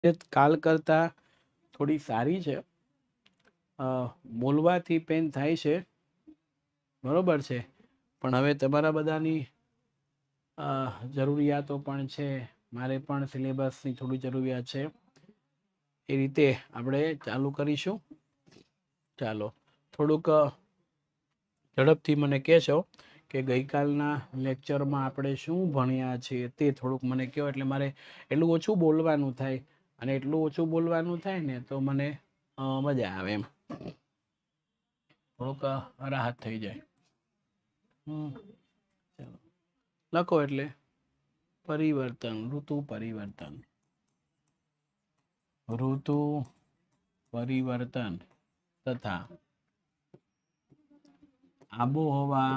કાલ કરતા થોડી સારી છે, બોલવાથી પેન થાય છે, બરોબર છે, પણ હવે તમારા બધાની જરૂરિયાતો પણ છે, મારે પણ સિલેબસની થોડી જરૂરિયાત છે, એ રીતે આપણે ચાલુ કરીશું. ચાલો થોડુંક ઝડપથી મને કહેશો કે ગઈકાલના લેક્ચરમાં આપણે શું ભણ્યા છીએ તે થોડુંક મને કહો, એટલે મારે એટલું ઓછું બોલવાનું થાય, અને એટલું ઓછું બોલવાનું થાય ને તો મને મજા આવે એમ, થોડુંક રાહત થઈ જાય. ચાલો લખો એટલે પરિવર્તન, ઋતુ પરિવર્તન, ઋતુ પરિવર્તન તથા આબોહવા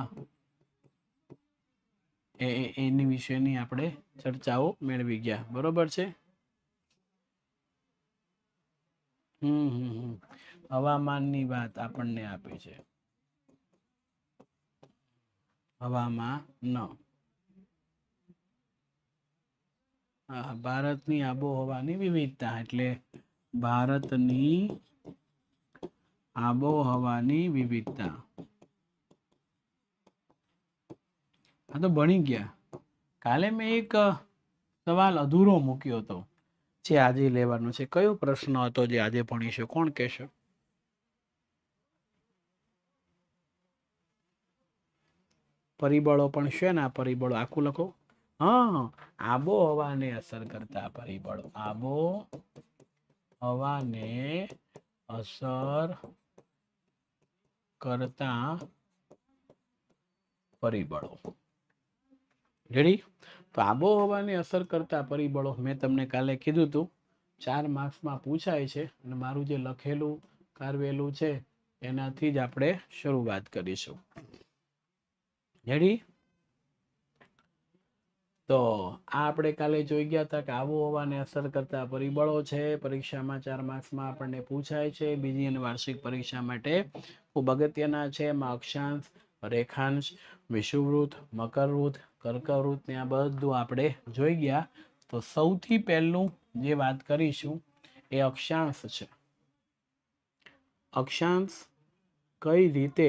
એની વિશેની આપણે ચર્ચાઓ મેળવી ગયા, બરોબર છે. હવામાનની વાત આપણને આપી છે, હવામાન ભારતની આબોહવાની વિવિધતા, એટલે ભારતની આબોહવાની વિવિધતા. આ તો ભણી ગયા. કાલે મેં એક સવાલ અધૂરો મૂક્યો હતો, જે આજે લેવાનો છે. કયો પ્રશ્ન હતો જે આજે ભણીશું? કોણ કહેશે? પરિબળો પણ છે ને, આ પરિબળો આખું લખો. હા, આબોહવાને અસર કરતા પરિબળો, આબોહવાને અસર કરતા પરિબળો. રેડી? તો આબોહવાને અસર કરતા પરિબળો મેં તમને કાલે કીધું હતું, 4 માર્ક્સમાં પૂછાય છે, અને મારું જે લખેલું કારવેલું છે એનાથી જ આપણે શરૂઆત કરીશું. રેડી? તો આ આપણે કાલે જોઈ ગયા હતા કે આબોહવાને અસર કરતા પરિબળો છે, પરીક્ષામાં 4 માર્ક્સમાં આપણને પૂછાય છે, બીજી અને વાર્ષિક પરીક્ષા માટે ખૂબ અગત્યના છે. એમાં અક્ષાંશ, રેખાંશ, વિષુવવૃત્ત, મકરવૃત્ત, કર્કવૃત્ત ને આ બધું આપણે જોઈ ગયા. તો સૌથી પહેલું જે વાત કરીશું એ અક્ષાંશ છે. અક્ષાંશ કઈ રીતે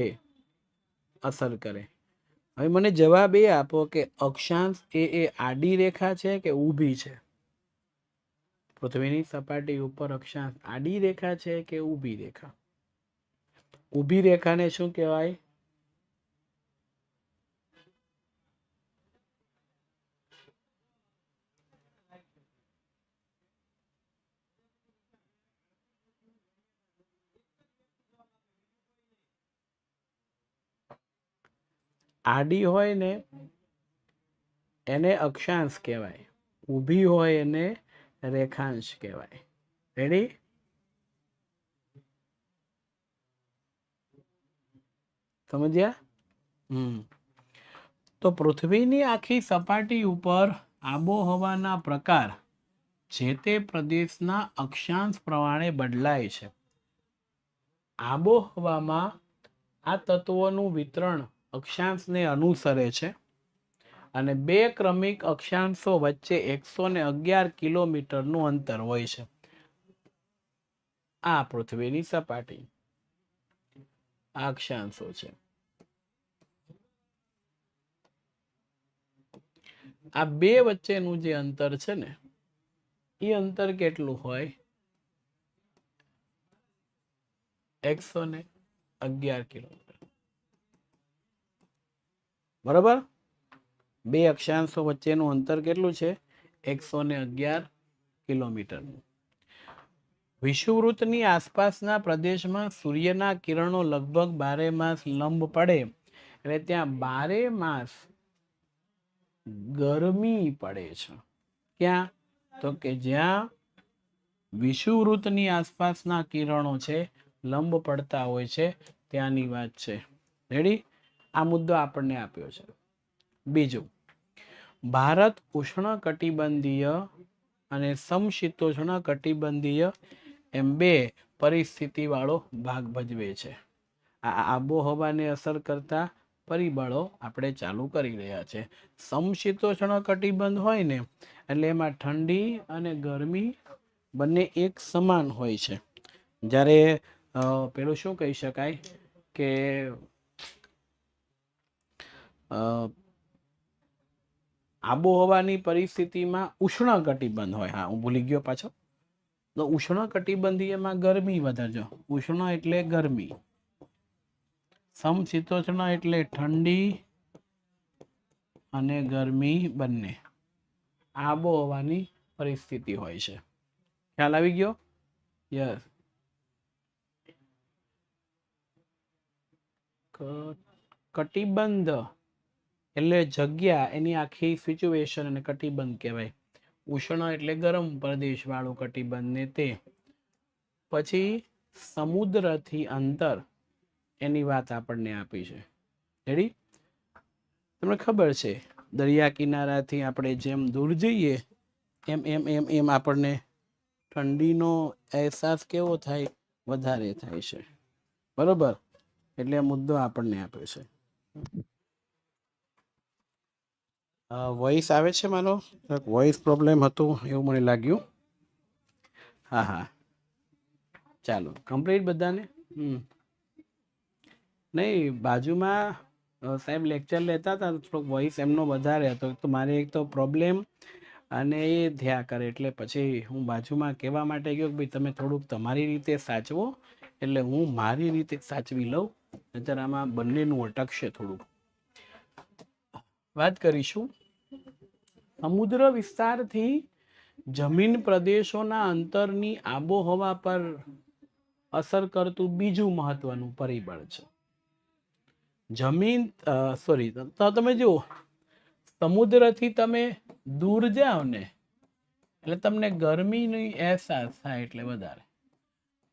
અસર કરે? હવે મને જવાબ એ આપો કે અક્ષાંશ એ આડી રેખા છે કે ઊભી છે? પૃથ્વીની સપાટી ઉપર અક્ષાંશ આડી રેખા છે કે ઊભી રેખા? ઊભી રેખાને શું કહેવાય? આડી હોય ને એને અક્ષાંશ કહેવાય, ઊભી હોય એને રેખાંશ કહેવાય. રેડી? સમજ્યા? તો પૃથ્વીની આખી સપાટી ઉપર આબોહવાના પ્રકાર જે તે પ્રદેશના અક્ષાંશ પ્રમાણે બદલાય છે. આબોહવામાં આ તત્વોનું વિતરણ અક્ષાંશને અનુસરે છે, અને 2 ક્રમિક અક્ષાંશો વચ્ચે 111 કિલોમીટરનું અંતર હોય છે. આ પૃથ્વીની સપાટી, આ અક્ષાંશો છે. આ 2 વચ્ચેનું જે અંતર છે ને, એ અંતર કેટલું હોય? 111 કિલોમીટર. બરાબર? 2 અક્ષાંશો વચ્ચેનું અંતર કેટલું છે? 111 કિલોમીટરનું. વિષુવવૃત્તની આસપાસના પ્રદેશમાં સૂર્યના કિરણો લગભગ 12 માસ લંબ પડે, એટલે ત્યાં 12 માસ ગરમી પડે છે. ક્યાં? તો કે જ્યાં વિષુવવૃત્તની આસપાસના કિરણો છે લંબ પડતા હોય છે, ત્યાંની વાત છે. રેડી? આ મુદ્દો આપણને આપ્યો છે. બીજું, ભારત ઉષ્ણકટિબંધીય અને સમશીતોષ્ણ કટિબંધીય એમ 2 પરિસ્થિતિ વાળો ભાગ ભજવે છે. આ આબોહવાને અસર કરતા પરિબળો આપણે ચાલુ કરી રહ્યા છે. સમશીતોષ્ણ કટિબંધ હોય ને એટલે એમાં ઠંડી અને ગરમી બંને એક સમાન હોય છે. જ્યારે પેલું શું કહી શકાય કે આબોહવાની પરિસ્થિતિમાં ઉષ્ણકટિબંધ હોય. હા, હું ભૂલી ગયો પાછો. તો ઉષ્ણકટિબંધીયમાં ગરમી વધારજો. ઉષ્ણ એટલે ગરમી, સમશીતોષ્ણ એટલે ઠંડી અને ગરમી બંને આબોહવાની પરિસ્થિતિ હોય છે. ખ્યાલ આવી ગયો? યસ. કટિબંધ એટલે જગ્યા, એની આખી સિચ્યુએશન અને કટિબંધ કહેવાય. ઉષ્ણ એટલે ગરમ પ્રદેશ વાળું કટિબંધ ને તે. પછી સમુદ્રથી અંતર, એની વાત આપણને આપી છે. રેડી? તમને ખબર છે દરિયા કિનારાથી આપણે જેમ દૂર જઈએ એમ એમ એમ એમ આપણને ઠંડીનો અહેસાસ કેવો થાય? વધારે થાય છે. બરોબર? એટલે આ મુદ્દો આપણને આપ્યો છે. વોઇસ આવે છે મારો? વોઇસ પ્રોબ્લેમ હતો એવું મને લાગ્યું. હા હા, ચાલો કમ્પ્લીટ બધાને. નહીં, બાજુમાં સાહેબ લેક્ચર લેતા હતા, થોડોક વોઇસ એમનો વધારે હતો તો મારે એક તો પ્રોબ્લેમ અને એ થયા કરે, એટલે પછી હું બાજુમાં કહેવા માટે ગયો કે ભાઈ તમે થોડુંક તમારી રીતે સાચવો, એટલે હું મારી રીતે સાચવી લઉં. નહીંતર આમાં બંનેનું અટકશે થોડુંક. વાત કરીશું સમુદ્ર વિસ્તારથી જમીન પ્રદેશોના અંતરની આબોહવા પર અસર કરતું બીજું મહત્વનું પરિબળ છે જમીન. સોરી, તો તમે જુઓ, સમુદ્રથી તમે દૂર જાઓ ને એટલે તમને ગરમીનો અહેસાસ થાય. એટલે વધારે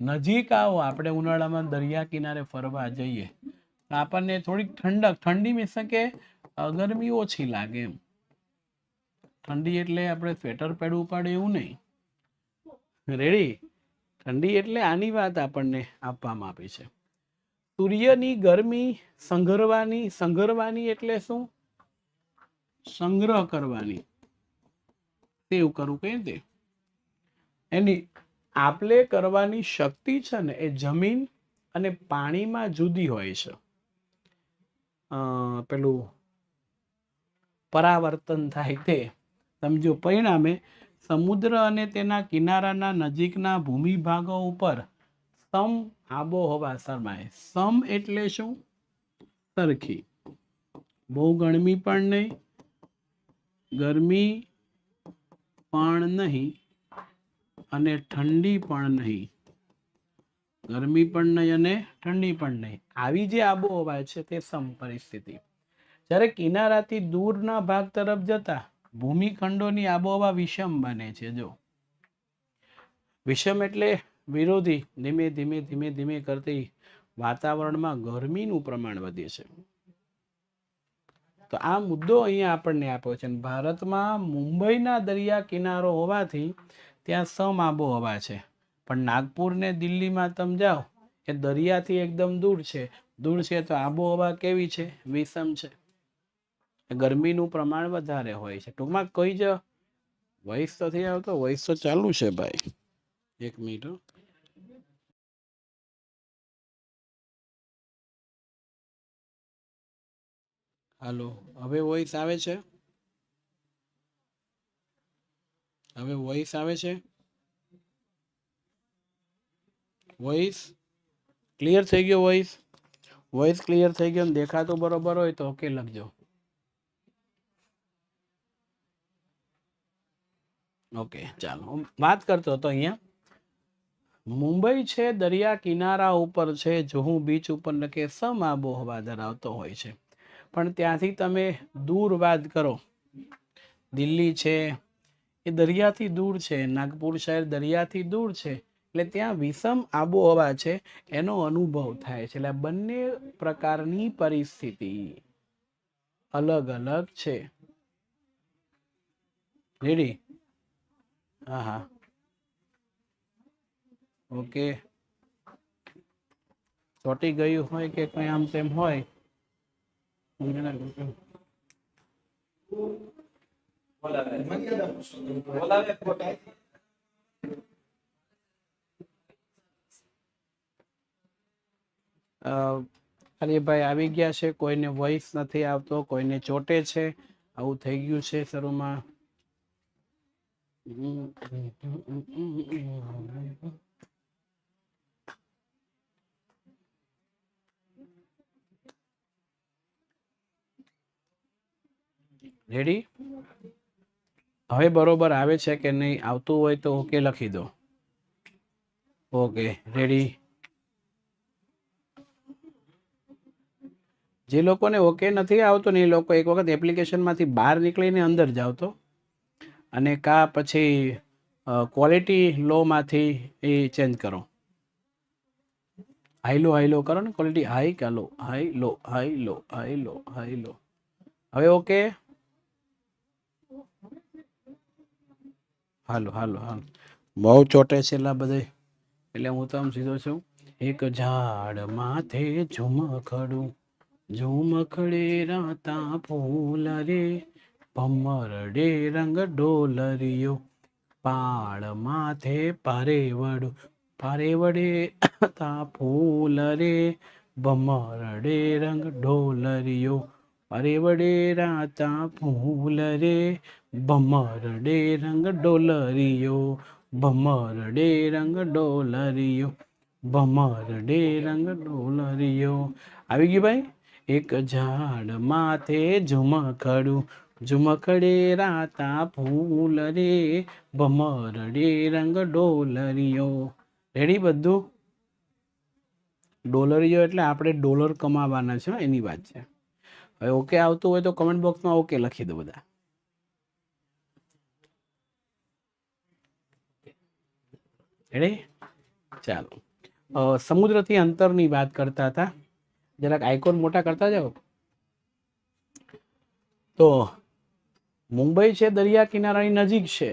નજીક આવો, આપણે ઉનાળામાં દરિયા કિનારે ફરવા જઈએ આપણને થોડીક ઠંડી મીન્સ કે ગરમી ઓછી લાગે એમ. ઠંડી એટલે આપણે સ્વેટર પહેરવું પડે એવું નહીં. રેડી? ઠંડી એટલે આની વાત આપણને આપવામાં આવી છે. સૂર્યની ગરમી સંઘરવાની એટલે શું? સંગ્રહ કરવાની, સેવ કરવું કઈ તે. એની આપલે કરવાની શક્તિ છે ને એ જમીન અને પાણીમાં જુદી હોય છે. પેલું પરાવર્તન થાય તે સમજો. પરિણામે સમુદ્ર અને તેના કિનારાના નજીકના ભૂમિભાગો ઉપર સમ આબોહવા શરમાય. સમ એટલે શું? સરખી. બહુ ગરમી પણ નહીં, ગરમી પણ નહીં અને ઠંડી પણ નહીં. ગરમી પણ નહીં અને ઠંડી પણ નહીં. આવી જે આબોહવા છે તે સમ પરિસ્થિતિ. જ્યારે કિનારાથી દૂરના ભાગ તરફ જતા ભૂમિખંડોની આબોહવા વિષમ બને છે. જો વિષમ એટલે વિરોધી. ધીમે ધીમે ધીમે ધીમે કરતી વાતાવરણમાં ગરમીનું પ્રમાણ વધે છે. તો આ મુદ્દો અહીંયા આપણને આપ્યો છે. ભારતમાં મુંબઈના દરિયા કિનારો હોવાથી ત્યાં સમ આબોહવા છે, પણ નાગપુર ને દિલ્હીમાં તમે જાઓ એ દરિયાથી એકદમ દૂર છે તો આબોહવા કેવી છે? વિષમ છે. ગરમીનું પ્રમાણ વધારે હોય છે. ટૂંકમાં કોઈ જ વોઇસ તો થઈ આવતો, વોઇસ તો ચાલુ છે ભાઈ. એક મિનિટ. હાલો, હવે વોઇસ આવે છે? હવે વોઇસ આવે છે? વોઇસ ક્લિયર થઈ ગયો? વોઇસ ક્લિયર થઈ ગયો ને દેખાતું બરોબર હોય તો ઓકે લખજો. ઓકે, ચાલો. વાત કરતો હતો અહીંયા મુંબઈ છે દરિયા કિનારા ઉપર છે, જુહુ બીચ ઉપર કે સમ આબોહવા ધરાવતો હોય છે. પણ ત્યાંથી તમે દૂર વાત કરો, દિલ્હી છે એ દરિયાથી દૂર છે, નાગપુર શહેર દરિયાથી દૂર છે, એટલે ત્યાં વિષમ આબોહવા છે એનો અનુભવ થાય છે. એટલે બંને પ્રકારની પરિસ્થિતિ અલગ અલગ છે. રેડી? હા હા, ઓકે. ચોટી ગયું હોય કે કઈ આમ તેમ હોય ખાલી ભાઈ આવી ગયા છે, કોઈને વોઇસ નથી આવતો, કોઈને ચોટે છે, આવું થઈ ગયું છે શરૂમાં. રેડી? હવે બરોબર આવે છે કે નહીં? આવતું હોય તો ઓકે લખી દો. Okay ready. જે લોકોને ઓકે નથી આવતું ને એ લોકો એક વખત એપ્લિકેશનમાંથી બહાર નીકળીને અંદર જાઓ તો, અને કા પછી ક્વોલિટી લોમાંથી એ ચેન્જ કરો. હાઈ લો કરો ને, ક્વોલિટી હાઈ કા લો, high low, high low, high low, high low. હવે ઓકે? હાલો હાલો હાલો. બહુ ચોટે છે એટલા બધે, એટલે હું તો આમ સીધો છું. એક ઝાડ માથે ઝુમખડું, ઝુમખડે રાતા ફૂલ રે, ભમરડે રંગ ડોલરિયો, પાળ માથે પારેવડું, પારેવડે તા ફૂલ રે, ભમરડે રંગ ડોલરિયો, પારેવડે રાતા ફૂલ રે, ભમરડે રંગ ડોલરિયો, ભમરડે રંગ ડોલરિયો, ભમરડે રંગ ડોલરિયો. આવી ગયું ભાઈ? એક ઝાડ માથે ઝુમખડું, ઝુમખડે રાતા ફૂલ રે, ભમરડે રંગ ડોલરિયો. રેડી બધું? ડોલરિયો એટલે આપણે ડોલર કમાવાના છે, એની વાત છે. હવે ઓકે આવતું હોય તો કમેન્ટ બોક્સમાં ઓકે લખી દો બધા. રેડી? ચાલો. સમુદ્રથી અંતરની વાત કરતા હતા, જરાક આઇકોન મોટા કરતા જાઓ. તો મુંબઈ છે દરિયા કિનારાની નજીક છે.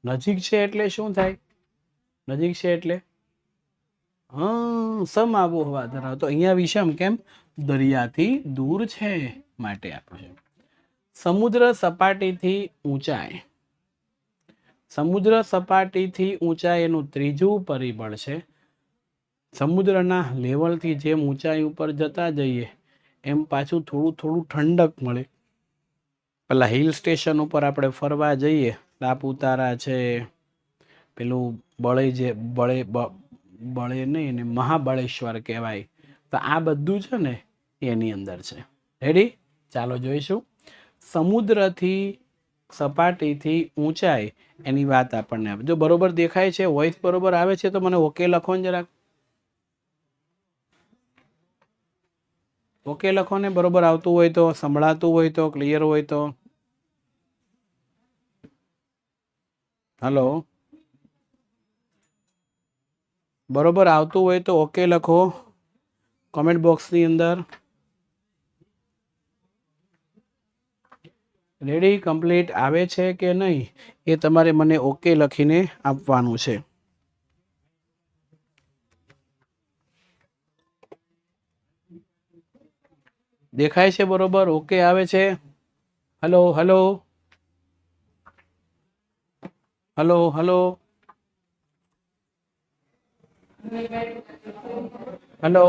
નજીક છે એટલે શું થાય? નજીક છે એટલે સમ આબોહવા ધરાવતો. અહીંયા વિષમ કેમ? દરિયાથી દૂર છે માટે આપ્યું છે. સમુદ્ર સપાટીથી ઊંચાઈ. સમુદ્ર સપાટીથી ઊંચાઈ એનું ત્રીજું પરિબળ છે. સમુદ્રના લેવલથી જેમ ઊંચાઈ ઉપર જતા જઈએ એમ પાછું થોડું થોડું ઠંડક મળે. પેલા હિલ સ્ટેશન ઉપર આપણે ફરવા જઈએ, સાપુતારા છે, પેલું બળે નહીં એને મહાબળેશ્વર કહેવાય, તો આ બધું છે ને એની અંદર છે. રેડી? ચાલો જોઈશું. સમુદ્રથી સપાટીથી ઊંચાઈ એની વાત આપણને આવે. જો બરોબર દેખાય છે, વોઇસ બરોબર આવે છે તો મને ઓકે લખો ને જરાક. ઓકે લખો ને, બરોબર આવતું હોય તો, સંભળાતું હોય તો, ક્લિયર હોય તો. હલો, બરોબર આવતું હોય તો ઓકે લખો કમેન્ટ બોક્સની અંદર. રેડી? કમ્પ્લીટ આવે છે કે નહીં એ તમારે મને ઓકે લખીને આપવાનું છે. દેખાય છે બરોબર? ઓકે આવે છે? Hello hello hello hello hello.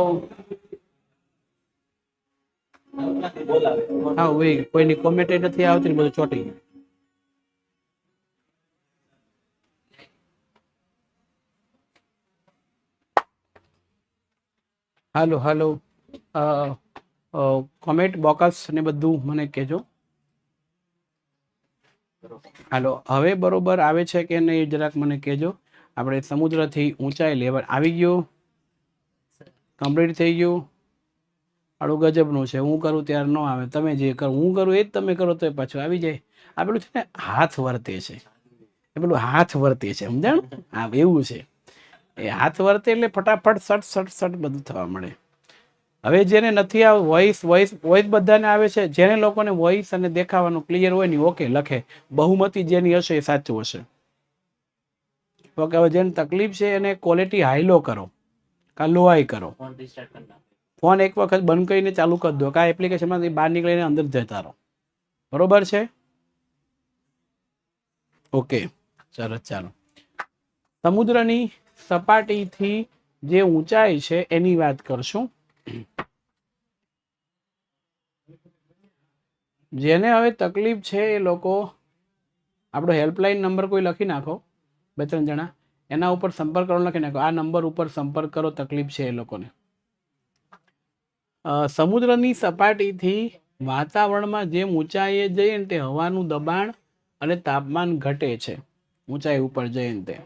હા ભાઈ, કોઈની કોમેન્ટ નથી આવતી, બધું ચોટી. હાલો હાલો, કોમેન્ટ બોક્સ ને બધું મને કહેજો. હાલો, હવે બરોબર આવે છે કે નહીં જરાક મને કહેજો. આપણે સમુદ્રથી ઊંચાઈ લેવલ આવી ગયું, કમ્પ્લીટ થઈ ગયું. આડું ગજબનું છે, હું કરું ત્યારે ન આવે, તમે જે કરો હું કરું એ જ તમે કરો તો પાછું આવી જાય. આ પેલું છે ને હાથ વર્તે છે, એ પેલું હાથ વર્તે છે, સમજાણ? હા એવું છે. એ હાથ વર્તે એટલે ફટાફટ સટ સટ સટ બધું થવા મળે. હવે જેને નથી આવ વોઇસ બધાને આવે છે. જેને લોકોને વોઇસ અને દેખાવાનું ક્લિયર હોય ને ઓકે લખે. બહુમતી જેની હશે એ સાચું હશે. ઓકે, હવે જેને તકલીફ છે એને ક્વોલિટી હાઈ લો કરો કા લો હાઈ કરો. ફોન એક વખત બંધ કરીને ચાલુ કરી દો, કા એપ્લિકેશનમાંથી બહાર નીકળીને અંદર જતા રહો. બરોબર છે? ઓકે સરસ. ચાલો, સમુદ્રની સપાટીથી જે ઊંચાઈ છે એની વાત કરશું. જેને હવે તકલીફ છે એ લોકો આપણો હેલ્પલાઇન નંબર કોઈ લખી નાખો, 2-3 જણા એના ઉપર સંપર્ક કરો, લખી નાખો આ નંબર ઉપર સંપર્ક કરો, તકલીફ છે એ લોકોને. સમુદ્રની સપાટીથી વાતાવરણમાં જેમ ઊંચાઈએ જઈએ ને તે હવાનું દબાણ અને તાપમાન ઘટે છે ઊંચાઈ ઉપર જઈએ ને તે.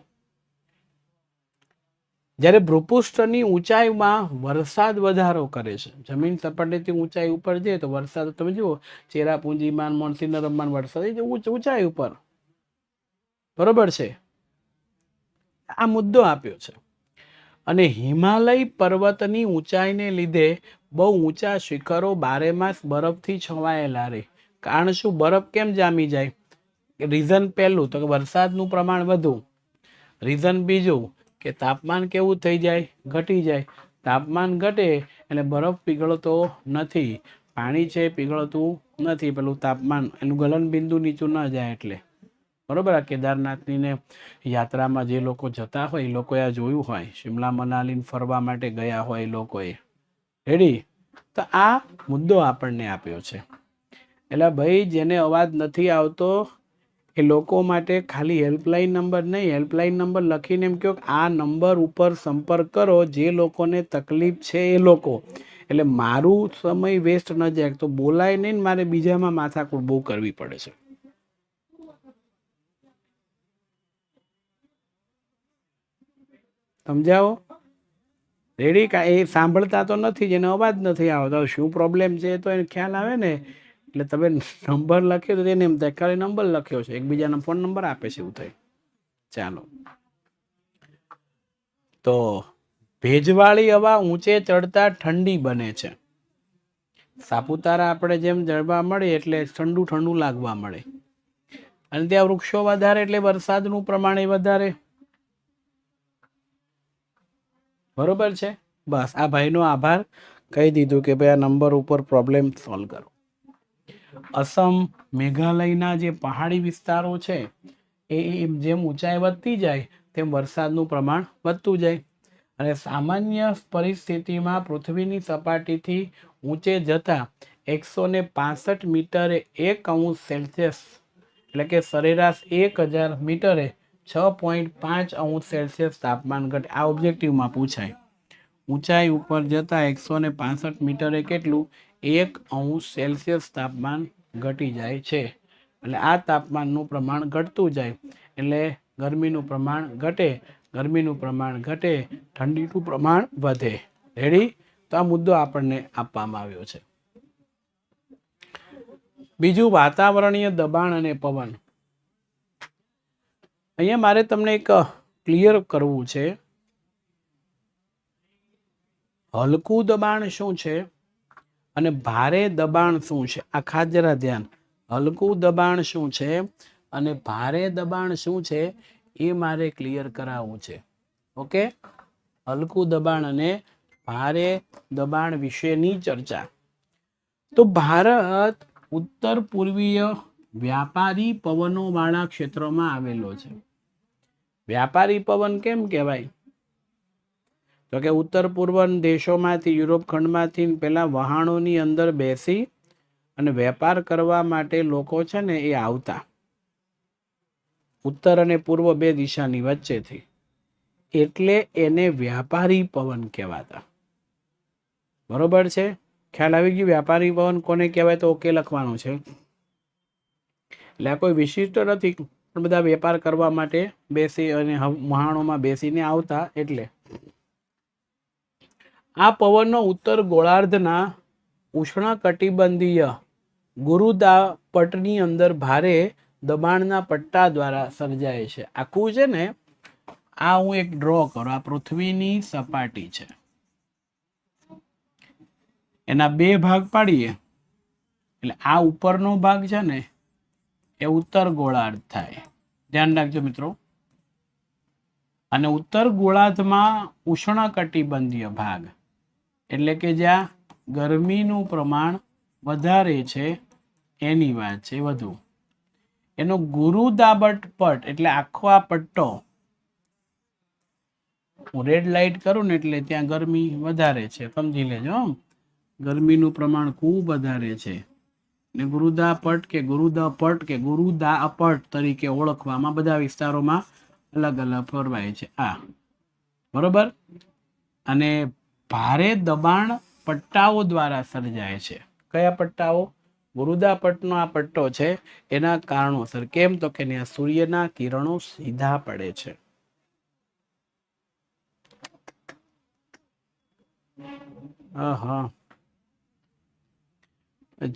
જ્યારે ભૂપૃષ્ઠની ઊંચાઈમાં વરસાદ વધારો કરે છે, જમીન સપાટીથી ઊંચાઈ ઉપર જઈએ તો વરસાદ તમે જુઓ ચેરાપુંજીમાં, મોન્સિનરમમાં વરસાદ ઊંચાઈ ઉપર, બરોબર છે. આ મુદ્દો આપ્યો છે. અને હિમાલય પર્વતની ઊંચાઈને લીધે બહુ ઊંચા શિખરો બારેમાસ બરફથી છવાયેલા રહે. કારણ શું? બરફ કેમ જામી જાય? રીઝન પહેલું તો કે વરસાદનું પ્રમાણ વધુ, રીઝન બીજું કે તાપમાન કેવું થઈ જાય? ઘટી જાય. તાપમાન ઘટે એટલે બરફ પીગળતો નથી, પાણી છે પીગળતું નથી, પેલું તાપમાન એનું ગલન બિંદુ નીચું ન જાય એટલે, બરોબર. આ કેદારનાથની ને યાત્રામાં જે લોકો જતા હોય એ લોકોએ આ જોયું હોય, શિમલા મનાલી ફરવા માટે ગયા હોય એ લોકોએ, રેડી. તો આ મુદ્દો આપણને આપ્યો છે. એટલે ભાઈ જેને અવાજ નથી આવતો એ લોકો માટે ખાલી હેલ્પલાઇન નંબર નહીં, હેલ્પલાઇન નંબર લખીને એમ કહો આ નંબર ઉપર સંપર્ક કરો જે લોકોને તકલીફ છે એ લોકો. એટલે મારું સમય વેસ્ટ ન જાય, તો બોલાય નહીં ને મારે બીજામાં માથાકૂટ બહુ કરવી પડે છે. સમજાવો? રેડી? એ સાંભળતા તો નથી, જેને અવાજ નથી આવતો, શું પ્રોબ્લેમ છે તો એને ખ્યાલ આવે ને. એટલે તમે નંબર લખ્યો તો એને એમ થાય ખાલી નંબર લખ્યો છે, એકબીજાનો ફોન નંબર આપે છે એવું થાય. ચાલો, તો ભેજવાળી હવા ઊંચે ચડતા ઠંડી બને છે. સાપુતારા આપણે જેમ જળવા મળે એટલે ઠંડુ ઠંડુ લાગવા મળે, અને ત્યાં વૃક્ષો વધારે એટલે વરસાદનું પ્રમાણ વધારે, બરોબર છે. બસ આ ભાઈનો આભાર, કહી દીધું કે ભાઈ આ નંબર ઉપર પ્રોબ્લેમ સોલ્વ કરો. અસમ, મેઘાલયના જે પહાડી વિસ્તારો છે એ જેમ ઊંચાઈ વધતી જાય તેમ વરસાદનું પ્રમાણ વધતું જાય. અને સામાન્ય પરિસ્થિતિમાં પૃથ્વીની સપાટીથી ઊંચે જતા 165 મીટરે 1 અંશ સેલ્સિયસ એટલે કે સરેરાશ 1000 મીટરે 6.5 અંશ સેલ્સિયસ તાપમાન ઘટે. આ ઓબ્જેક્ટિવમાં પૂછાય. ઊંચાઈ ઉપર જતા 165 મીટરે કેટલું? 1 અંશ સેલ્સિયસ તાપમાન ઘટી જાય છે. એટલે આ તાપમાનનું પ્રમાણ ઘટતું જાય એટલે ગરમીનું પ્રમાણ ઘટે, ગરમીનું પ્રમાણ ઘટે, ઠંડીનું પ્રમાણ વધે. રેડી? તો આ મુદ્દો આપણને આપવામાં આવ્યો છે. બીજું વાતાવરણીય દબાણ અને પવન. અહીંયા મારે તમને એક ક્લિયર કરવું છે. હલકું દબાણ શું છે અને ભારે દબાણ શું છે? આ ખાસ જરા ધ્યાન. હલકું દબાણ શું છે અને ભારે દબાણ શું છે એ મારે ક્લિયર કરાવવું છે. ઓકે? હલકું દબાણ અને ભારે દબાણ વિશેની ચર્ચા. તો ભારત ઉત્તર પૂર્વીય વ્યાપારી પવનો વાળા ક્ષેત્રમાં આવેલો છે. વ્યાપારી પવન કેમ કહેવાય? તો કે ઉત્તર પૂર્વ દેશોમાંથી, યુરોપ ખંડમાંથી પેલા વહાણોની અંદર બેસી અને વેપાર કરવા માટે લોકો છે ને એ આવતા, ઉત્તર અને પૂર્વ બે દિશાની વચ્ચેથી, એટલે એને વ્યાપારી પવન કહેવાતા. બરોબર છે? ખ્યાલ આવી ગયું? વ્યાપારી પવન કોને કહેવાય? તો ઓકે લખવાનું છે. એટલે આ કોઈ વિશિષ્ટ નથી, પણ બધા વેપાર કરવા માટે બેસી અને વહાણોમાં બેસીને આવતા એટલે. આ પવનનો ઉત્તર ગોળાર્ધના ઉષ્ણકટિબંધીય ગુરુદાપટની અંદર ભારે દબાણના પટ્ટા દ્વારા સર્જાય છે. આખું છે ને આ હું એક ડ્રો કરું. આ પૃથ્વીની સપાટી છે, એના બે ભાગ પાડીએ એટલે આ ઉપરનો ભાગ છે ને એ ઉત્તર ગોળાર્ધ થાય. ધ્યાન રાખજો મિત્રો. અને ઉત્તર ગોળાર્ધમાં ઉષ્ણકટિબંધીય ભાગ એટલે કે જ્યાં ગરમીનું પ્રમાણ વધારે છે એની વાત છે વધુ. એનો ગુરુદાબટ પટ એટલે આખો આ પટ્ટો હું રેડ લાઇટ કરું ને એટલે ત્યાં ગરમી વધારે છે, સમજી લેજો. ગરમીનું પ્રમાણ ખૂબ વધારે છે ને ગુરુદાપટ કે ગુરુદાપટ કે ગુરુદાપટ તરીકે ઓળખવામાં બધા વિસ્તારોમાં અલગ અલગ ફરવાય છે આ, બરોબર. અને ભારે દબાણ પટ્ટાઓ દ્વારા સર્જાય છે. કયા પટ્ટાઓ? ગુરુદાપટનો આ પટ્ટો છે એના કારણોસર. કેમ? તો કે ત્યાં સૂર્યના કિરણો સીધા પડે છે.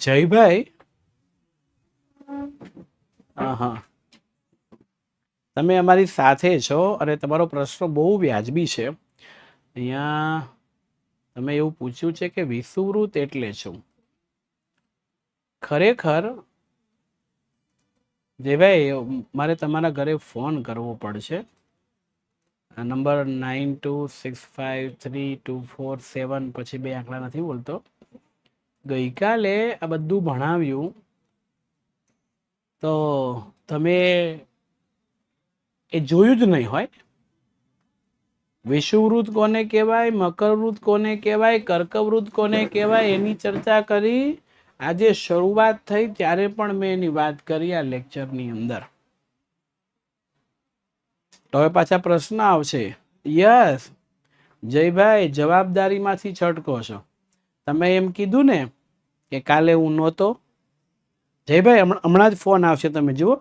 જયભાઈ, તમે અમારી સાથે છો અને તમારો પ્રશ્ન બહુ વ્યાજબી છે. અહીંયા તમે એવું પૂછ્યું છે કે વિષુવવૃત્ત એટલે શું? ખરેખર જયભાઈ, મારે તમારા ઘરે ફોન કરવો પડશે. નંબર 92653247, પછી 2 આંકડા નથી બોલતો. ગઈકાલે આ બધું ભણાવ્યું તો તમે એ જોયું જ નહીં હોય. વિષુવવૃત્ત કોને કહેવાય, મકરવૃત્ત કોને કહેવાય, કર્કવૃત્ત કોને કહેવાય, એની ચર્ચા કરી. આજે શરૂઆત થઈ ત્યારે પણ મેં એની વાત કરી આ લેક્ચરની અંદર. તો હવે પાછા પ્રશ્ન આવશે. યસ જયભાઈ, જવાબદારીમાંથી છટકો છો. તમે એમ કીધું ને કે કાલે હું નહોતો. જયભાઈ, હમણાં જ ફોન આવશે, તમે જુઓ.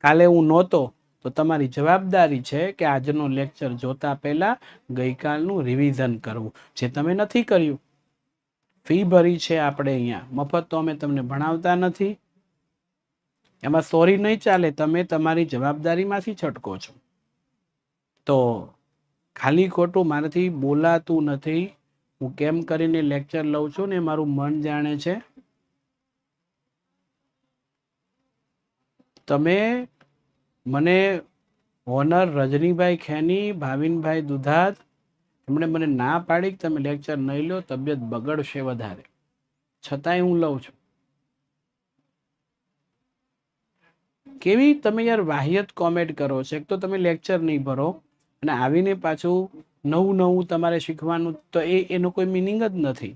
કાલે હું નહોતો તો તમારી જવાબદારી છે કે આજનો લેક્ચર જોતા પહેલા ગઈકાલનું રિવિઝન કરવું, જે તમે નથી કર્યું. ફી ભરી છે આપણે અહીંયા, મફત તો અમે તમને ભણાવતા નથી. એમાં સોરી નહીં ચાલે. તમે તમારી જવાબદારીમાંથી છટકો છો. તો ખાલી ખોટું મારાથી બોલાતું નથી. હું કેમ કરીને લેક્ચર લઉં છું ને મારું મન જાણે છે. તમે મને હોનર રજનીભાઈ ખેની, ભાવિનભાઈ દુધાત, એમણે મને ના પાડી કે તમે લેક્ચર નહીં લો, તબિયત બગડશે વધારે, છતાંય હું લઉં છું. કેવી તમે યાર વાહિયત કોમેન્ટ કરો છો. એક તો તમે લેક્ચર નહીં ભરો અને આવીને પાછું નવું નવું તમારે શીખવાનું, તો એનો કોઈ મિનિંગ જ નથી.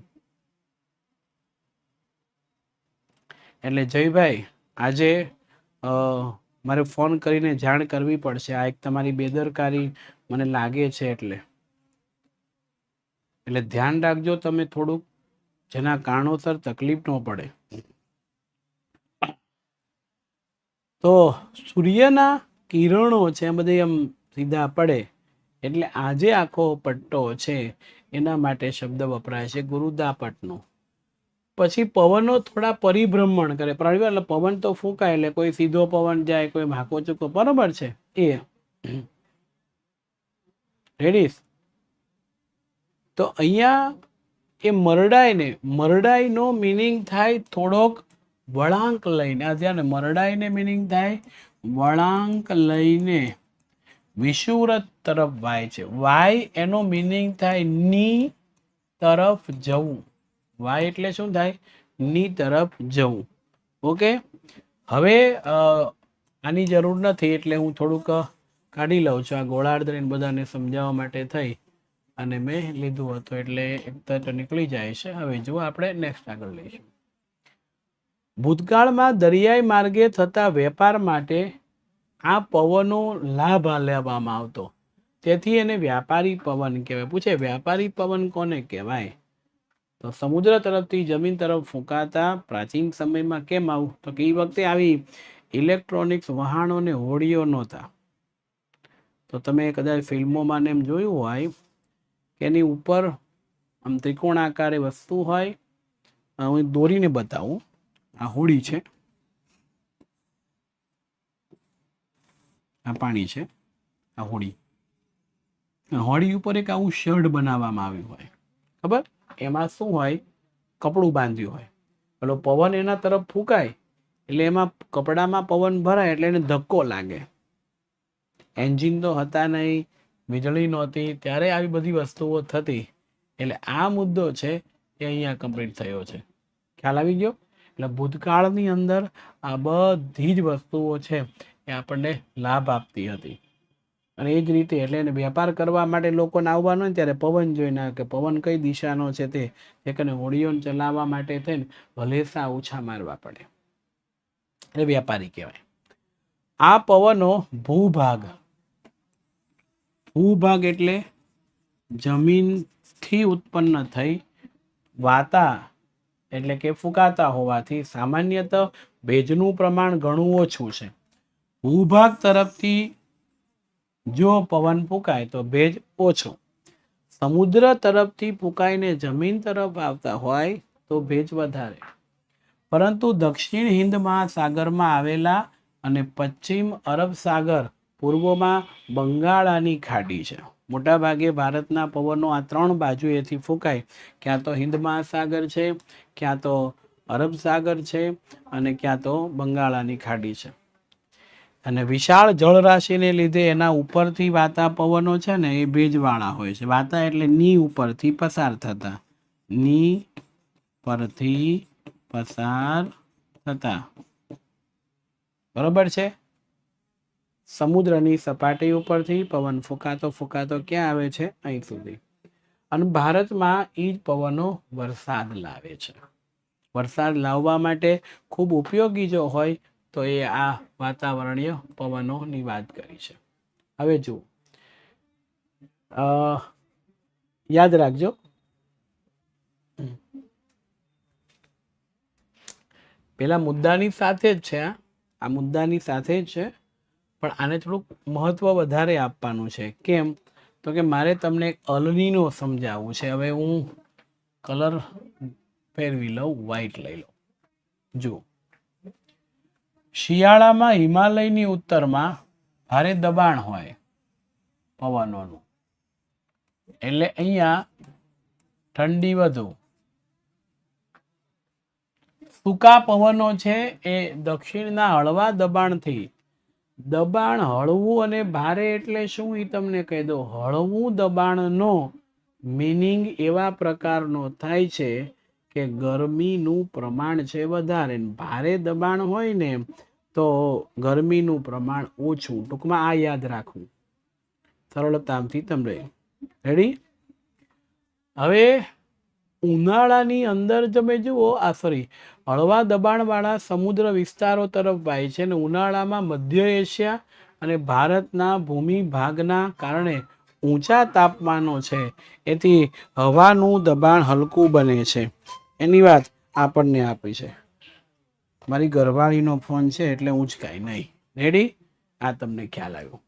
એટલે જયભાઈ, આજે મારે ફોન કરીને જાણ કરવી પડશે. આ એક તમારી બેદરકારી મને લાગે છે. એટલે ધ્યાન રાખજો તમે થોડુંક, જેના કારણોસર તકલીફ ન પડે. તો સૂર્યના કિરણો છે બધી એમ સીધા પડે એટલે આજે આખો પટ્ટો છે એના માટે શબ્દ વપરાય છે ગુરુદાપટનો. પછી પવનો થોડા પરિભ્રમણ કરે. એટલે પવન તો ફૂંકાય એટલે કોઈ સીધો પવન જાય, કોઈ ભાકો ચૂકો, બરોબર છે. એ રેડીસ. તો અહીંયા એ મરડાઈનો મિનિંગ થાય થોડોક વળાંક લઈને. આ ધ્યાન, મરડાઈને મિનિંગ થાય વળાંક લઈને વિષુવવૃત્ત તરફ વાય છે. વાય એનો મિનિંગ થાય ની તરફ જવું. વાય એટલે શું થાય? ની તરફ જવું. ઓકે, હવે આની જરૂર નથી એટલે હું થોડુંક કાઢી લઉં છું. આ ગોળાર્ધને બધાને સમજાવવા માટે થઈ અને મેં લીધું હતું એટલે એક તો નીકળી જાય છે. હવે જો આપણે નેક્સ્ટ આગળ લઈશું. ભૂતકાળમાં દરિયાઈ માર્ગે થતા વેપાર માટે આ પવનો લાભ લેવામાં આવતો, તેથી એને વ્યાપારી પવન કહેવાય. પૂછે વ્યાપારી પવન કોને કહેવાય? તો સમુદ્ર તરફથી જમીન તરફ ફૂંકાતા પ્રાચીન સમયમાં. કેમ આવું? તો કે એ વખતે આવી ઇલેક્ટ્રોનિક્સ વહાણો ને હોડીઓ નહોતા. તો તમે કદાચ ફિલ્મોમાં ને એમ જોયું હોય કે એની ઉપર આમ ત્રિકોણાકારે વસ્તુ હોય. હું દોરીને બતાવું. આ હોડી છે, આ પાણી છે, આ હોડી. હોડી ઉપર એક આવું શેડ બનાવવામાં આવ્યું હોય, ખબર? એમાં શું હોય? કપડું બાંધ્યું હોય. પેલો પવન એના તરફ ફૂંકાય એટલે એમાં કપડામાં પવન ભરાય એટલે એને ધક્કો લાગે. એન્જિન તો હતા નહીં, વીજળી નહોતી, ત્યારે આવી બધી વસ્તુઓ થતી. એટલે આ મુદ્દો છે એ અહીંયા કમ્પ્લીટ થયો છે. ખ્યાલ આવી ગયો? એટલે ભૂતકાળની અંદર આ બધી જ વસ્તુઓ છે એ આપણને લાભ આપતી હતી. અને એ જ રીતે એટલે એને વેપાર કરવા માટે લોકોને આવવાનું હોય ત્યારે પવન જોઈને આવે કે પવન કઈ દિશાનો છે તે એકને હોડીઓને ચલાવવા માટે થઈને હલેસા ઓછા મારવા પડે, એટલે વ્યાપારી કહેવાય. આ પવનો ભૂભાગ એટલે જમીનથી ઉત્પન્ન થઈ વાતા એટલે કે ફૂંકાતા હોવાથી સામાન્યતઃ ભેજનું પ્રમાણ ઘણું ઓછું છે. ભૂભાગ તરફથી જો પવન ફૂંકાય તો ભેજ ઓછો, સમુદ્ર તરફથી ફૂંકાઈને જમીન તરફ આવતા હોય તો ભેજ વધારે. પરંતુ દક્ષિણ હિન્દ મહાસાગરમાં આવેલા અને પશ્ચિમ અરબ સાગર, પૂર્વમાં બંગાળાની ખાડી છે. મોટા ભાગે ભારતના પવનો આ 3 બાજુએથી ફૂંકાય, ક્યાં તો હિન્દ મહાસાગર છે, ક્યાં તો અરબ સાગર છે અને ક્યાં તો બંગાળાની ખાડી છે. અને વિશાળ જળરાશિને લીધે એના ઉપરથી વાતા પવનો છે ને એ ભેજવાળા હોય છે. વાતા એટલે ની ઉપરથી પસાર થતા, ની પરથી પસાર થતા, બરોબર છે. સમુદ્રની સપાટી ઉપરથી પવન ફૂંકાતો ક્યાં આવે છે? અહીં સુધી. અને ભારતમાં એ જ પવનો વરસાદ લાવે છે. વરસાદ લાવવા માટે ખૂબ ઉપયોગી જો હોય તો એ આ વાતાવરણીય પવનોની વાત કરી છે. હવે જુઓ, યાદ રાખજો, પેલા મુદ્દાની સાથે જ છે, આ મુદ્દાની સાથે જ છે, પણ આને થોડુંક મહત્વ વધારે આપવાનું છે. કેમ? તો કે મારે તમને અલનીનો સમજાવવું છે. હવે હું કલર ફેરવી લઉં, વ્હાઈટ લઈ લઉં. જુઓ, શિયાળામાં હિમાલયની ઉત્તરમાં ભારે દબાણ હોય પવનોનું, એટલે અહીંયા ઠંડી વધુ. સૂકા પવનો છે એ દક્ષિણના હળવા દબાણથી, દબાણ હળવું અને ભારે એટલે શું એ તમને કહી દો. હળવું દબાણનો મીનિંગ એવા પ્રકારનો થાય છે કે ગરમીનું પ્રમાણ છે વધારે, ભારે દબાણ હોય ને તો ગરમીનું પ્રમાણ ઓછું. ટૂંકમાં આ યાદ રાખવું સરળતાથી તમને. રેડી? હવે ઉનાળાની અંદર તમે જુઓ, હળવા દબાણવાળા સમુદ્ર વિસ્તારો તરફ વાય છે અને ઉનાળામાં મધ્ય એશિયા અને ભારતના ભૂમિ ભાગના કારણે ઊંચા તાપમાનો છે, એથી હવાનું દબાણ હલકું બને છે. એની વાત આપણને આપી છે. મારી ઘરવાળીનો ફોન છે એટલે ઊંચકાય નહીં. રેડી? આ તમને ખ્યાલ આવ્યો.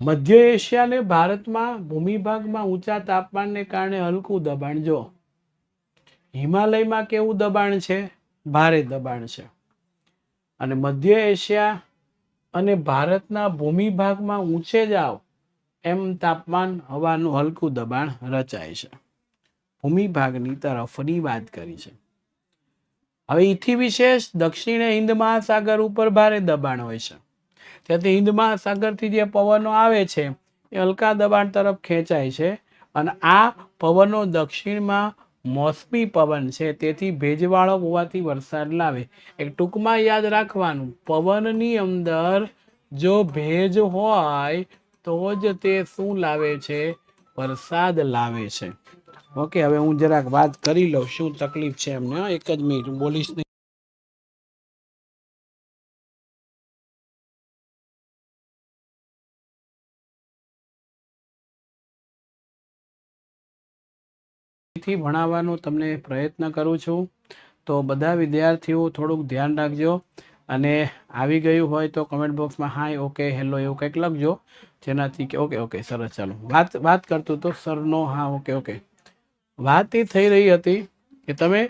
મધ્ય એશિયા અને ભારતમાં ભૂમિભાગમાં ઊંચા તાપમાનને કારણે હલકું દબાણ. જો હિમાલયમાં કેવું દબાણ છે? ભારે દબાણ છે. અને મધ્ય એશિયા અને ભારતના ભૂમિભાગમાં ઊંચે જાઓ એમ તાપમાન હવાનું હલકું દબાણ રચાય છે. ભૂમિભાગની તરફની વાત કરી છે. હવે એથી વિશેષ દક્ષિણે હિન્દ મહાસાગર ઉપર ભારે દબાણ હોય છે, ત્યાંથી હિન્દ મહાસાગરથી જે પવનો આવે છે એ હલકા દબાણ તરફ ખેંચાય છે. અને આ પવનો દક્ષિણમાં મોસમી પવન છે, તેથી ભેજવાળો હોવાથી વરસાદ લાવે. એક ટૂંકમાં યાદ રાખવાનું, પવનની અંદર જો ભેજ હોય તો જ તે શું લાવે છે? વરસાદ લાવે છે. ઓકે, હવે હું જરાક વાત કરી લઉં શું તકલીફ છે એમને. એક જ મિનિટ, હું બોલીશ નહીં. ભણાવવાનો તમને પ્રયત્ન કરું છું, તો બધા વિદ્યાર્થીઓ થોડુંક ધ્યાન રાખજો. અને આવી ગયું હોય તો કમેન્ટ બોક્સમાં હાય, ઓકે, હેલો એવું કંઈક લખજો, જેનાથી કે ઓકે સરસ. ચાલો, વાત કરતું તો સરનો હા, ઓકે. વાત એ થઈ રહી હતી કે તમે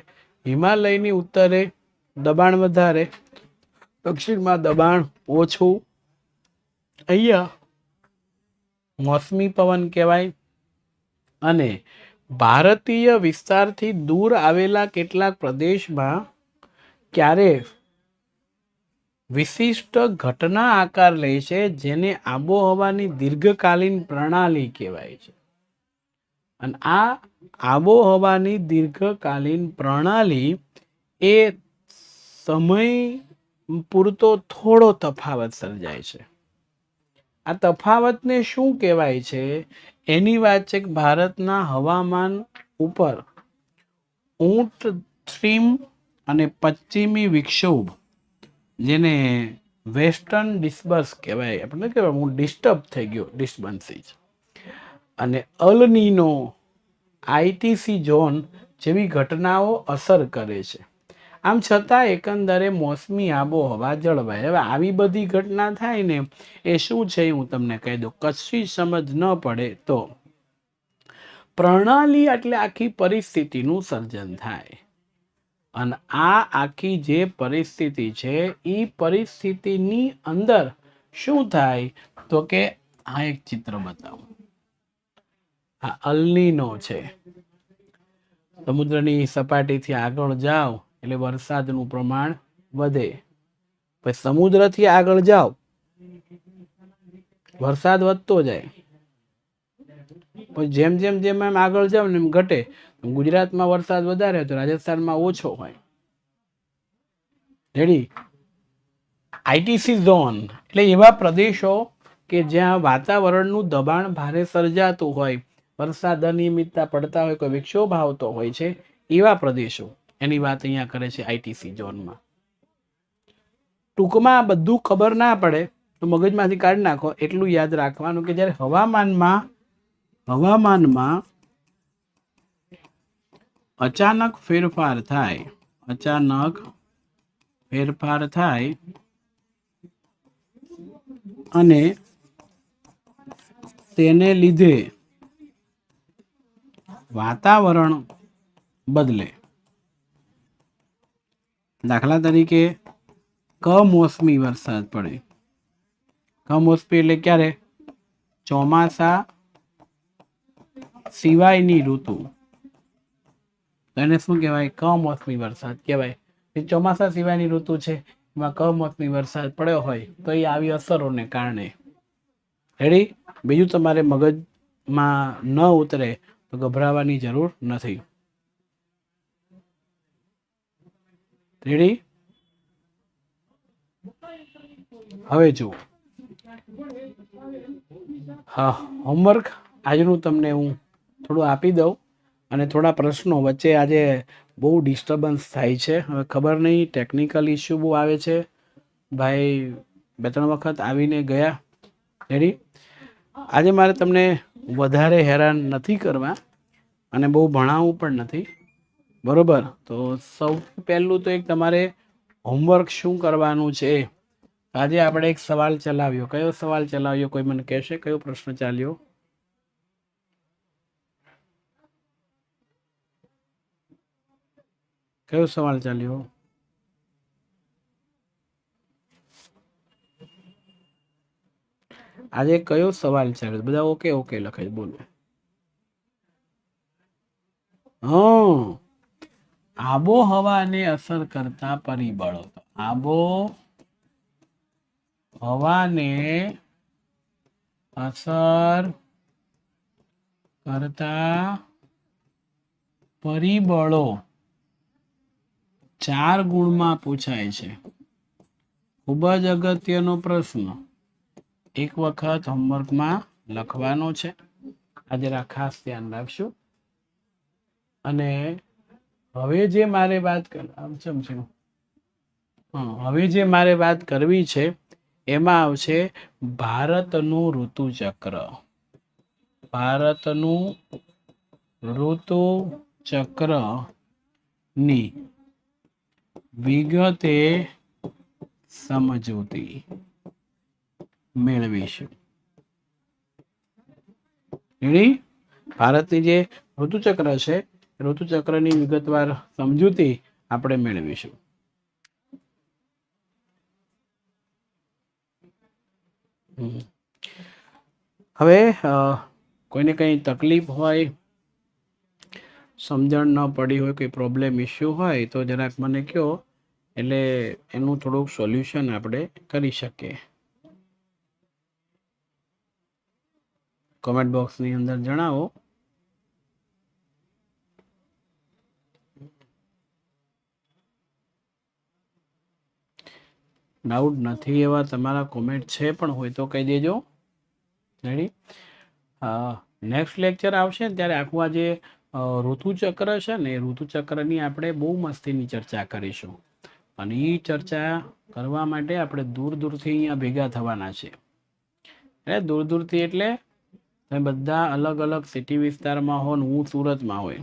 હિમાલયની ઉત્તરે દબાણ વધારે, દક્ષિણમાં દબાણ ઓછું. અહીંયા મોસમી પવન કહેવાય. અને ભારતીય વિસ્તારથી દૂર આવેલા કેટલાક પ્રદેશમાં ક્યારે વિશિષ્ટ ઘટના આકાર લે છે, જેને આબોહવાની દીર્ઘકાલીન પ્રણાલી કહેવાય છે. અને આ આબોહવાની દીર્ઘકાલીન પ્રણાલી એ સમય પૂરતો થોડો તફાવત સર્જાય છે. આ તફાવતને શું કહેવાય છે? એની વાત છે કે ભારતના હવામાન ઉપર ઊંટ સ્ટ્રીમ અને પશ્ચિમી વિક્ષોભ, જેને વેસ્ટર્ન ડિસ્ટર્બન્સ કહેવાય, આપણે કહેવાય હું ડિસ્ટર્બ થઈ ગયો, ડિસ્ટર્બન્સીસ, અને અલ નીનો, આઈટીસી ઝોન જેવી ઘટનાઓ અસર કરે છે. આમ છતાં એકંદરે મોસમી આબોહવા જળવાય. હવે આવી બધી ઘટના થાય ને એ શું છે હું તમને કહી દઉં, કશી સમજ ન પડે તો પ્રણાલી એટલે આખી પરિસ્થિતિનું સર્જન થાય. અને આ આખી જે પરિસ્થિતિ છે એ પરિસ્થિતિની અંદર શું થાય તો કે આ એક ચિત્ર બતાવું. આ અલ્નીનો છે. સમુદ્રની સપાટીથી આગળ જાઓ એટલે વરસાદનું પ્રમાણ વધે. પછી સમુદ્રથી આગળ જાઓ વરસાદ વધતો જાય. પછી જેમ જેમ જેમ એમ આગળ જાવ ને એમ ઘટે. ગુજરાતમાં વરસાદ વધારે તો રાજસ્થાનમાં ઓછો હોય. રેડી? આઈટીસી ઝોન એટલે એવા પ્રદેશો કે જ્યાં વાતાવરણનું દબાણ ભારે સર્જાતું હોય, વરસાદ અનિયમિતતા પડતા હોય, કોઈ વિક્ષોભ આવતો હોય છે, એવા પ્રદેશો એની વાત અહીંયા કરે છે આઈટીસી ઝોનમાં. ટૂંકમાં બધું ખબર ના પડે તો મગજમાંથી કાઢી નાખો. એટલું યાદ રાખવાનું કે જ્યારે હવામાનમાં અચાનક ફેરફાર થાય અને તેને લીધે વાતાવરણ બદલે. દાખલા તરીકે કમોસમી વરસાદ પડે. કમોસમી એટલે ક્યારે? ચોમાસા સિવાયની ઋતુ. એને શું કહેવાય? કમોસમી વરસાદ કહેવાય. ચોમાસા સિવાયની ઋતુ છે એમાં કમોસમી વરસાદ પડ્યો હોય તો એ આવી અસરોને કારણે. રેડી? બીજું તમારે મગજમાં ન ઉતરે તો ગભરાવાની જરૂર નથી. રેડી? હવે જુઓ, હા, હોમવર્ક આજનું તમને હું થોડું આપી દઉં અને થોડા પ્રશ્નો વચ્ચે. આજે બહુ ડિસ્ટર્બન્સ થાય છે, હવે ખબર નહીં, ટેકનિકલ ઇસ્યુ બહુ આવે છે. ભાઈ 2-3 વખત આવીને ગયા. રેડી? આજે મારે તમને વધારે હેરાન નથી કરવા અને બહુ ભણાવવું પણ નથી. બરોબર? તો સૌથી પહેલું તો એક તમારે હોમવર્ક શું કરવાનું છે. આજે આપણે એક સવાલ ચલાવ્યો. કયો સવાલ ચલાવ્યો? કોઈ મને કહેશે કયો પ્રશ્ન ચાલ્યો? કયો સવાલ ચાલ્યો? આજે કયો સવાલ ચાલ્યો? બધા ઓકે ઓકે લખે છે, બોલો. આબોહવાને અસર કરતા પરિબળો. આબોહવાને અસર કરતા પરિબળો 4 ગુણમાં પૂછાય છે. ખૂબ જ અગત્યનો પ્રશ્ન. એક વખત હોમવર્કમાં લખવાનો છે. આજે ખાસ ધ્યાન રાખશું. અને હવે જે મારે વાત કરવી છે એમાં આવશે ભારતનું ઋતુચક્ર. ભારતનું ઋતુચક્રની વિગતે સમજૂતી મેળવીશું. ભારતની જે ઋતુચક્ર છે, ઋતુચક્રની વિગતવાર સમજૂતી આપણે મેળવીશું. હવે કોઈને કંઈ તકલીફ હોય, સમજણ ન પડી હોય, કોઈ પ્રોબ્લેમ ઇસ્યુ હોય તો જરાક મને કહો, એટલે એનું થોડુંક સોલ્યુશન આપણે કરી શકીએ. કોમેન્ટ બોક્સની અંદર જણાવો. ડાઉટ નથી એવા તમારા કોમેન્ટ છે પણ હોય તો કહી દેજો. રેડી? નેક્સ્ટ લેક્ચર આવશે ને ત્યારે આખું આ જે ઋતુચક્ર છે ને એ ઋતુચક્રની આપણે બહુ મસ્તીની ચર્ચા કરીશું. અને એ ચર્ચા કરવા માટે આપણે દૂર દૂરથી અહીંયા ભેગા થવાના છે. એટલે દૂર દૂરથી એટલે તમે બધા અલગ અલગ સિટી વિસ્તારમાં હો ને હું સુરતમાં હોય.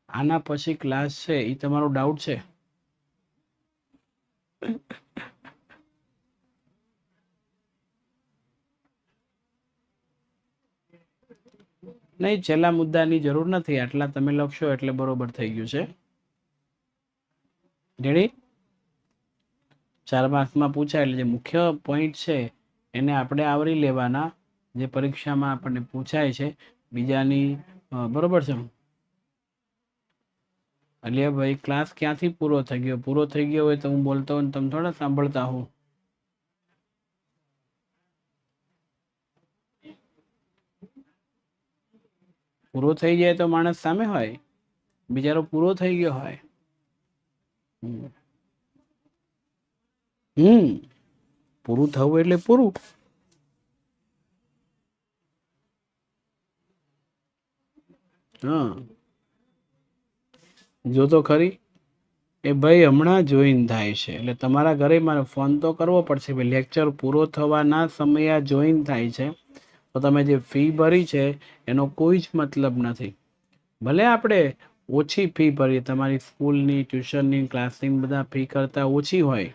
આના પછી ક્લાસ છે એ તમારો ડાઉટ છે? નહીં, છેલ્લા મુદ્દાની જરૂર નથી. આટલા તમે લખશો એટલે બરોબર થઈ ગયું છે. રેડી? 4 માર્ક્સમાં પૂછાય એટલે જે મુખ્ય પોઈન્ટ છે એને આપણે આવરી લેવાના, જે પરીક્ષામાં આપણને પૂછાય છે બીજાની. બરોબર છે? એટલે ભાઈ ક્લાસ ક્યાંથી પૂરો થઈ ગયો? પૂરો થઈ ગયો હોય તો હું બોલતો હોય તમે થોડા સાંભળતા હો. પૂરો થઈ જાય તો માણસ સામે હોય, બિચારો પૂરો થઈ ગયો હોય. પૂરું થવું એટલે પૂરું. હા, જો તો ખરી. એ ભાઈ હમણાં જોઈન થાય છે એટલે તમારા ઘરે મારે ફોન તો કરવો પડશે. ભાઈ લેક્ચર પૂરો થવાના સમયે આ જોઈન થાય છે તો તમે જે ફી ભરી છે એનો કોઈ જ મતલબ નથી. ભલે આપણે ઓછી ફી ભરીએ, તમારી સ્કૂલની, ટ્યુશનની, ક્લાસની બધા ફી કરતાં ઓછી હોય.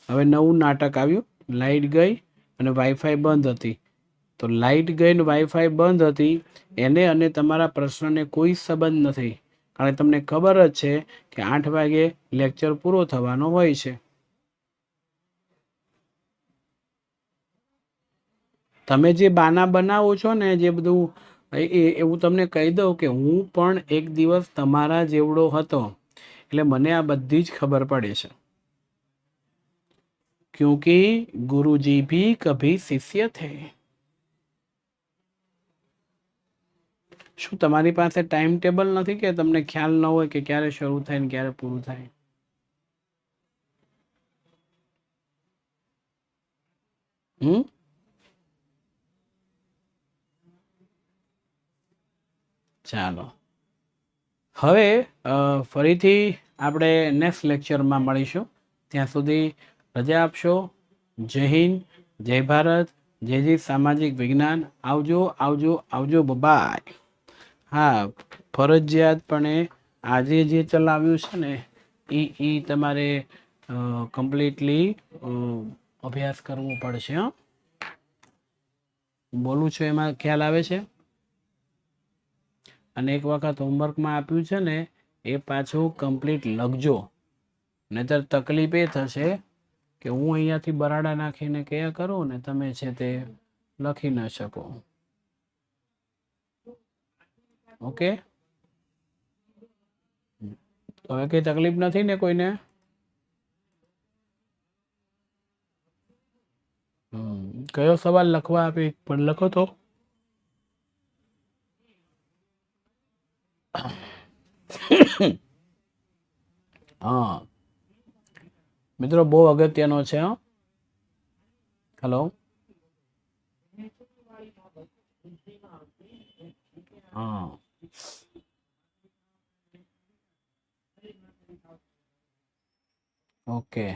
હવે નવું નાટક આવ્યું, લાઇટ ગઈ અને વાઈફાઈ બંધ હતી. તો લાઇટ ગઈ ને વાઈફાઈ બંધ હતી એને અને તમારા પ્રશ્નને કોઈ સંબંધ નથી. કારણ કે તમને ખબર જ છે કે 8 વાગે લેક્ચર પૂરો થવાનો હોય છે. તમે જે બાના બનાવો છો ને, જે બધું એવું તમને કહી દઉં કે હું પણ એક દિવસ તમારા જેવડો હતો એટલે મને આ બધી જ ખબર પડે છે. क्योंकि गुरुजी भी कभी शिष्य थे. શું તમારી પાસે ટાઈમ ટેબલ નથી કે તમને ખ્યાલ ન હોય કે ક્યારે શરૂ થાય ને ક્યારે પૂરું થાય? ચાલો, હવે ફરીથી આપણે નેક્સ્ટ લેક્ચરમાં મળીશું. ત્યાં સુધી રજા આપશો. જય હિન્દ, જય ભારત, જય સામાજિક વિજ્ઞાન. આવજો આવજો આવજો, બાય. હા, ફરજિયાતપણે આજે જે ચલાવ્યું છે ને એ તમારે કમ્પ્લીટલી અભ્યાસ કરવો પડશે. બોલું છું એમાં ખ્યાલ આવે છે? અને એક વખત હોમવર્કમાં આપ્યું છે ને એ પાછું કમ્પ્લીટ લખજો, નહીતર તકલીફ એ થશે કે હું અહીંયાથી બરાડા નાખીને કયા કરું ને તમે છે તે લખી ન શકો. ઓકે? હવે કઈ તકલીફ નથી ને કોઈને? કયો સવાલ લખવા આપી પણ લખો તો. હા મિત્રો, બહુ અગત્યનો છે. હેલો, હા, ઓકે,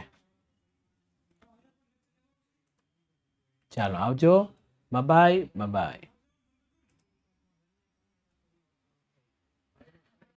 ચાલો આવજો. Bye bye.